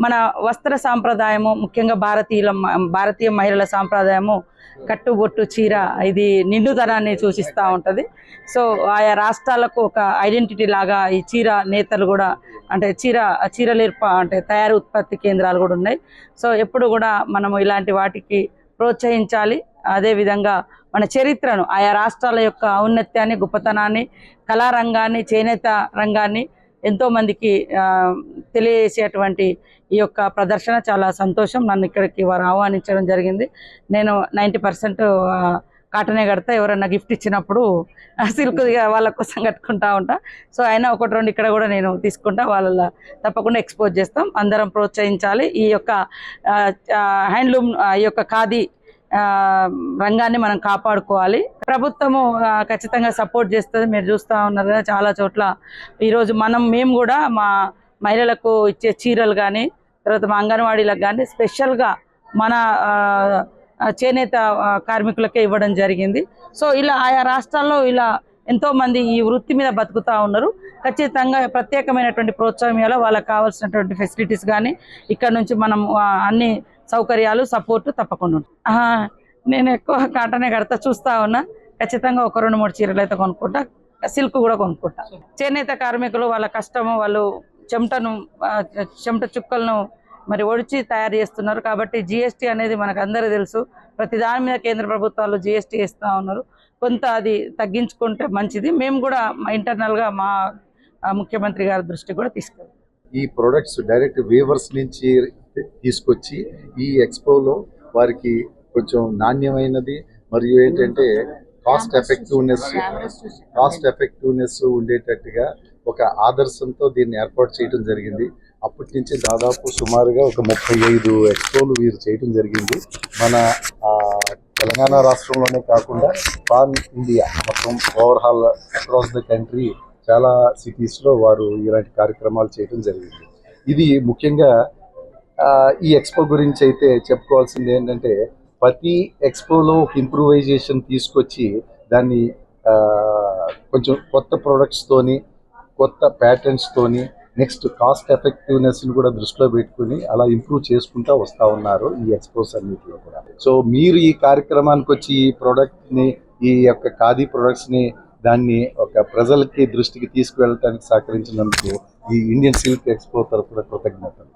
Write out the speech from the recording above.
మన వస్త్ర సాంప్రదాయము, ముఖ్యంగా భారతీయ మహిళల సాంప్రదాయము కట్టుబొట్టు చీర ఇది నిండుతనాన్ని సూచిస్తూ ఉంటుంది. సో ఆయా రాష్ట్రాలకు ఒక ఐడెంటిటీ లాగా ఈ చీర నేతలు కూడా అంటే చీరలేర్ప అంటే తయారీ ఉత్పత్తి కేంద్రాలు కూడా ఉన్నాయి. సో ఎప్పుడు కూడా మనము ఇలాంటి వాటికి ప్రోత్సహించాలి. అదేవిధంగా మన చరిత్రను, ఆయా రాష్ట్రాల యొక్క ఔన్నత్యాన్ని, గొప్పతనాన్ని, కళారంగాన్ని, చేనేత రంగాన్ని ఎంతోమందికి తెలియజేసేటువంటి ఈ యొక్క ప్రదర్శన చాలా సంతోషం. నన్ను ఇక్కడికి వారు ఆహ్వానించడం జరిగింది. నేను 90% కాటనే కడతా. ఎవరన్నా గిఫ్ట్ ఇచ్చినప్పుడు సిల్క్ వాళ్ళ కోసం కట్టుకుంటా ఉంటా. సో అయినా 1-2 ఇక్కడ కూడా నేను తీసుకుంటా. వాళ్ళ తప్పకుండా ఎక్స్పోజ్ చేస్తాం. అందరం ప్రోత్సహించాలి. ఈ యొక్క హ్యాండ్లూమ్, ఈ యొక్క ఖాదీ రంగాన్ని మనం కాపాడుకోవాలి. ప్రభుత్వము ఖచ్చితంగా సపోర్ట్ చేస్తుంది. మీరు చూస్తూ ఉన్నారు కదా, చాలా చోట్ల ఈరోజు మేము కూడా మా మహిళలకు ఇచ్చే చీరలు కానీ, తర్వాత మా అంగన్వాడీలకు కానీ స్పెషల్గా మన చేనేత కార్మికులకే ఇవ్వడం జరిగింది. సో ఇలా ఆయా రాష్ట్రాల్లో ఇలా ఎంతోమంది ఈ వృత్తి మీద బతుకుతూ ఉన్నారు. ఖచ్చితంగా ప్రత్యేకమైనటువంటి ప్రోత్సాహం ఇవ్వాలి. వాళ్ళకి కావాల్సినటువంటి ఫెసిలిటీస్ కానీ ఇక్కడ నుంచి మనం అన్ని సౌకర్యాలు సపోర్టు తప్పకుండా ఉంటుంది. నేను ఎక్కువ కాటనే కడతా. చూస్తూ ఉన్నా. ఖచ్చితంగా 1-2-3 చీరలు అయితే కొనుక్కుంటా. సిల్క్ కూడా కొనుక్కుంటా. చేనేత కార్మికులు వాళ్ళ కష్టము, వాళ్ళు చెమట చుక్కలను మరి ఒడిచి తయారు చేస్తున్నారు. కాబట్టి జిఎస్టీ అనేది మనకు అందరూ తెలుసు. ప్రతి దాని మీద కేంద్ర ప్రభుత్వాలు జిఎస్టీ వేస్తూ ఉన్నారు. కొంత అది తగ్గించుకుంటే మంచిది. మేము కూడా ఇంటర్నల్గా మా ముఖ్యమంత్రి గారి దృష్టి కూడా తీసుకెళ్తాం. ఈ ప్రొడక్ట్స్ డైరెక్ట్ వీవర్స్ నుంచి తీసుకొచ్చి ఈ ఎక్స్పోలో వారికి కొంచెం నాణ్యమైనది మరియు ఏంటంటే కాస్ట్ ఎఫెక్టివ్నెస్ ఉండేటట్టుగా ఒక ఆదర్శంతో దీన్ని ఏర్పాటు చేయడం జరిగింది. అప్పటి నుంచి దాదాపు సుమారుగా ఒక 35 ఎక్స్పోలు వీరు చేయడం జరిగింది. మన తెలంగాణ రాష్ట్రంలోనే కాకుండా పాన్ ఇండియా మొత్తం ఓవర్హాల్ అక్రాస్ ద కంట్రీ చాలా సిటీస్లో వారు ఇలాంటి కార్యక్రమాలు చేయడం జరిగింది. ఇది ముఖ్యంగా ఈ ఎక్స్పో గురించి అయితే చెప్పుకోవాల్సింది ఏంటంటే, ప్రతి ఎక్స్పోలో ఒక ఇంప్రూవైజేషన్ తీసుకొచ్చి దాన్ని కొంచెం కొత్త ప్రొడక్ట్స్తోని, కొత్త ప్యాటర్న్స్తోని, నెక్స్ట్ కాస్ట్ ఎఫెక్టివ్నెస్ని కూడా దృష్టిలో పెట్టుకుని అలా ఇంప్రూవ్ చేసుకుంటూ వస్తూ ఉన్నారు ఈ ఎక్స్పోస్ అన్నింటిలో కూడా. సో మీరు ఈ కార్యక్రమానికి వచ్చి ఈ ప్రోడక్ట్ని, ఈ యొక్క ఖాదీ ప్రొడక్ట్స్ని దాన్ని ఒక ప్రజలకి దృష్టికి తీసుకువెళ్ళడానికి సహకరించినందుకు ఈ ఇండియన్ సిల్క్ ఎక్స్పో తరఫున కృతజ్ఞతలు.